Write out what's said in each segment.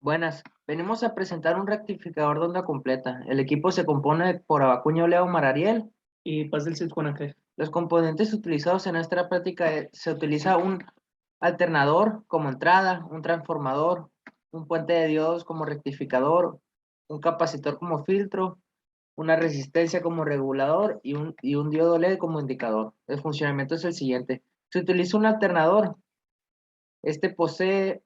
Buenas, venimos a presentar un rectificador de onda completa. El equipo se compone por Abacuño Leo Marariel. Y Paz del Cid Juanaje. Los componentes utilizados en esta práctica se utiliza un alternador como entrada, un transformador, un puente de diodos como rectificador, un capacitor como filtro, una resistencia como regulador y un diodo LED como indicador. El funcionamiento es el siguiente. Se utiliza un alternador. Este posee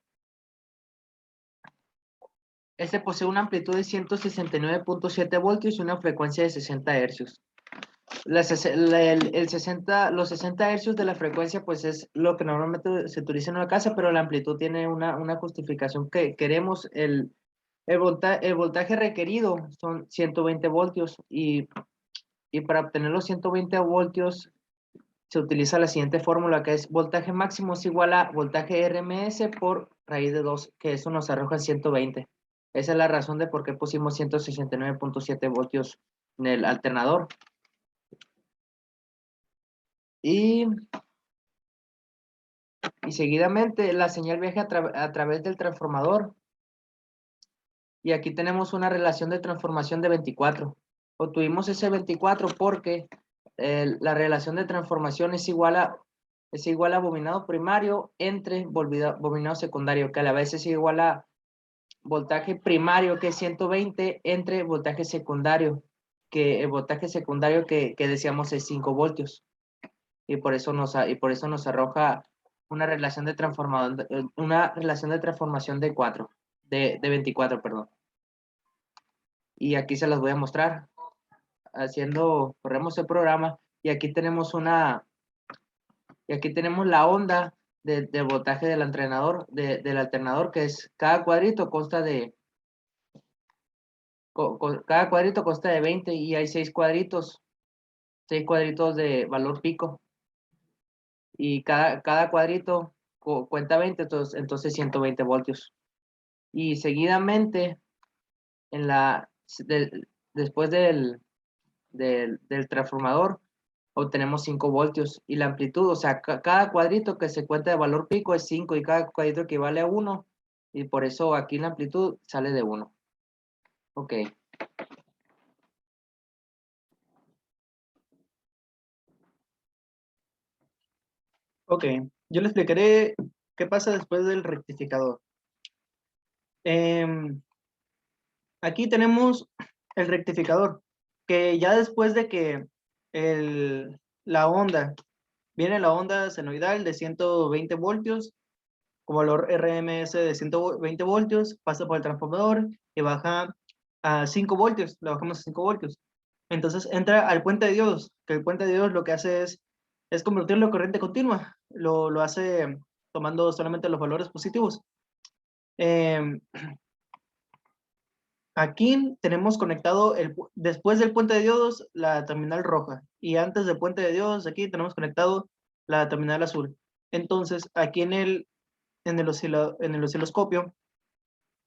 Este posee una amplitud de 169.7 voltios y una frecuencia de 60 hercios. Los 60 hercios de la frecuencia pues es lo que normalmente se utiliza en una casa, pero la amplitud tiene una justificación que queremos. El voltaje requerido son 120 voltios y para obtener los 120 voltios se utiliza la siguiente fórmula, que es voltaje máximo es igual a voltaje RMS por raíz de 2, que eso nos arroja 120. Esa es la razón de por qué pusimos 169.7 voltios en el alternador. Y seguidamente la señal viaja a través del transformador. Y aquí tenemos una relación de transformación de 24. Obtuvimos ese 24 porque la relación de transformación es igual a bobinado primario entre bobinado secundario, que a la vez es igual a voltaje primario, que es 120, entre voltaje secundario, que el voltaje secundario que decíamos es 5 voltios. Y por eso nos arroja una relación de transformación de 24, perdón. Y aquí se las voy a mostrar. Corremos el programa y aquí tenemos la onda del voltaje del alternador, que es cada cuadrito consta de 20 y hay 6 cuadritos de valor pico. Y cada cuadrito cuenta 20, entonces 120 voltios. Y seguidamente, después del transformador, obtenemos 5 voltios. Y la amplitud, o sea, cada cuadrito que se cuenta de valor pico es 5 y cada cuadrito equivale a 1. Y por eso aquí la amplitud sale de 1. Ok. Ok, yo le explicaré qué pasa después del rectificador. Aquí tenemos el rectificador, que ya después de que viene la onda senoidal de 120 voltios, con valor RMS de 120 voltios, pasa por el transformador y baja a 5 voltios, la bajamos a 5 voltios. Entonces entra al puente de diodos, que el puente de diodos lo que hace es convertirlo en corriente continua, lo hace tomando solamente los valores positivos. Aquí tenemos conectado, después del puente de diodos, la terminal roja, y antes del puente de diodos, aquí tenemos conectado la terminal azul. Entonces, aquí en el osciloscopio,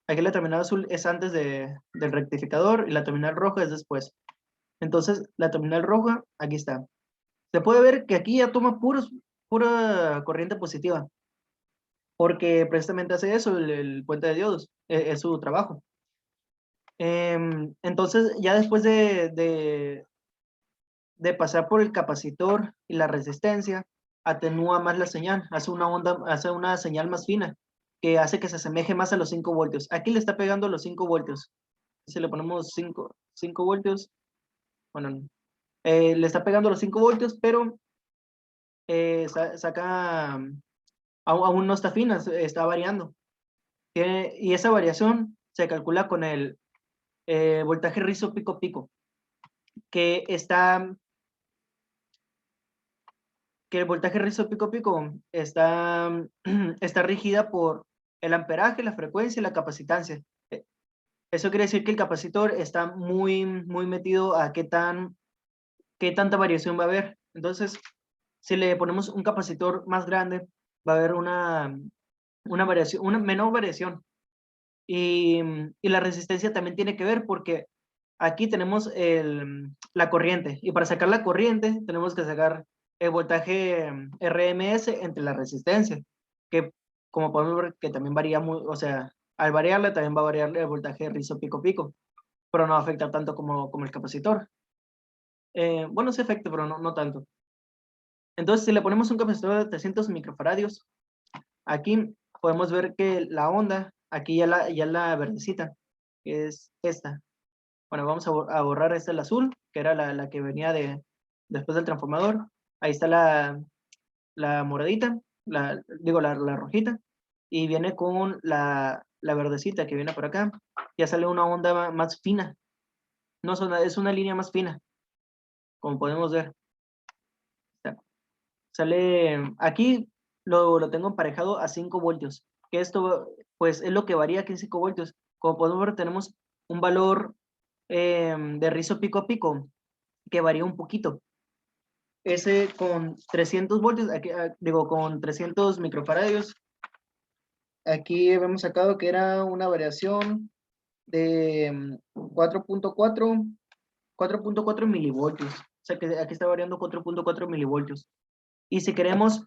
aquí la terminal azul es antes del rectificador y la terminal roja es después. Entonces, la terminal roja, aquí está. Se puede ver que aquí ya toma pura corriente positiva, porque precisamente hace eso el puente de diodos, es su trabajo. Entonces, ya después de pasar por el capacitor y la resistencia, atenúa más la señal, hace una señal más fina, que hace que se asemeje más a los 5 voltios. Aquí le está pegando los 5 voltios. Si le ponemos 5 voltios, bueno, le está pegando los 5 voltios, pero saca, aún no está fina, está variando. Y esa variación se calcula con el voltaje rizo pico pico, que el voltaje rizo pico pico está rígida por el amperaje, la frecuencia y la capacitancia. Eso quiere decir que el capacitor está muy, muy metido a qué tanta variación va a haber. Entonces, si le ponemos un capacitor más grande, va a haber una menor variación. Y la resistencia también tiene que ver porque aquí tenemos la corriente, y para sacar la corriente tenemos que sacar el voltaje RMS entre la resistencia, que como podemos ver que también varía o sea, al variarle también va a variar el voltaje rizo pico, pero no va a afectar tanto como el capacitor. Bueno, sí afecta, pero no tanto. Entonces, si le ponemos un capacitor de 300 microfaradios, aquí podemos ver que la onda, aquí ya la verdecita, que es esta. Bueno, vamos a borrar esta, el azul, que era la que venía después del transformador. Ahí está la moradita, la rojita, y viene con la verdecita que viene por acá. Ya sale una onda más fina. No es una línea más fina, como podemos ver. Sale, aquí lo tengo emparejado a 5 voltios, que esto pues es lo que varía aquí en 5 voltios. Como podemos ver, tenemos un valor de rizo pico a pico que varía un poquito. Ese con 300 voltios, aquí, digo, con 300 microfaradios, aquí hemos sacado que era una variación de 4.4 milivoltios. O sea que aquí está variando 4.4 milivoltios. Y si queremos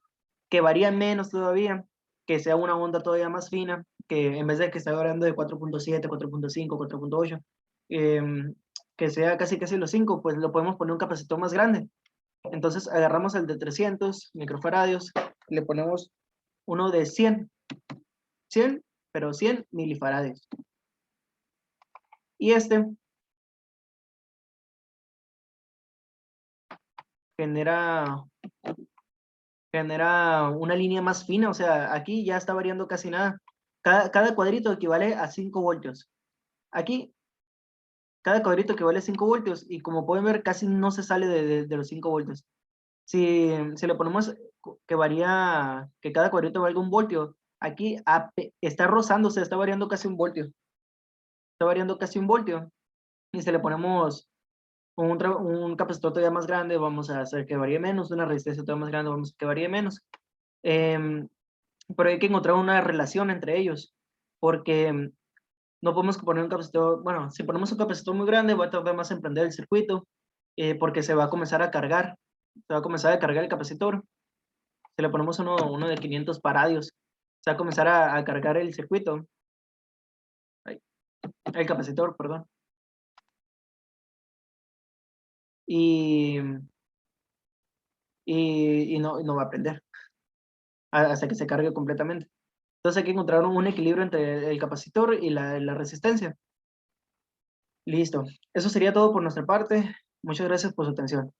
que varíe menos todavía, que sea una onda todavía más fina, que en vez de que esté variando de 4.7, 4.5, 4.8, que sea casi los 5, pues lo podemos poner un capacitor más grande. Entonces agarramos el de 300 microfaradios, le ponemos uno de 100, pero 100 milifaradios. Y este genera una línea más fina, o sea, aquí ya está variando casi nada. Cada cuadrito equivale a 5 voltios. Aquí, cada cuadrito equivale a 5 voltios y como pueden ver, casi no se sale de los 5 voltios. Si le ponemos que varía, que cada cuadrito valga 1 voltio, aquí está rozándose, está variando casi 1 voltio. Está variando casi 1 voltio. Y si le ponemos un capacitor todavía más grande, vamos a hacer que varíe menos, una resistencia todavía más grande, vamos a hacer que varíe menos. Pero hay que encontrar una relación entre ellos, porque no podemos poner un capacitor, bueno, si ponemos un capacitor muy grande va a tardar más en prender el circuito, porque se va a comenzar a cargar, se va a comenzar a cargar el capacitor. Si le ponemos uno de 500 faradios, se va a comenzar a cargar el circuito, el capacitor, perdón. Y no va a prender hasta que se cargue completamente. Entonces hay que encontrar un equilibrio entre el capacitor y la resistencia. Listo. Eso sería todo por nuestra parte. Muchas gracias por su atención.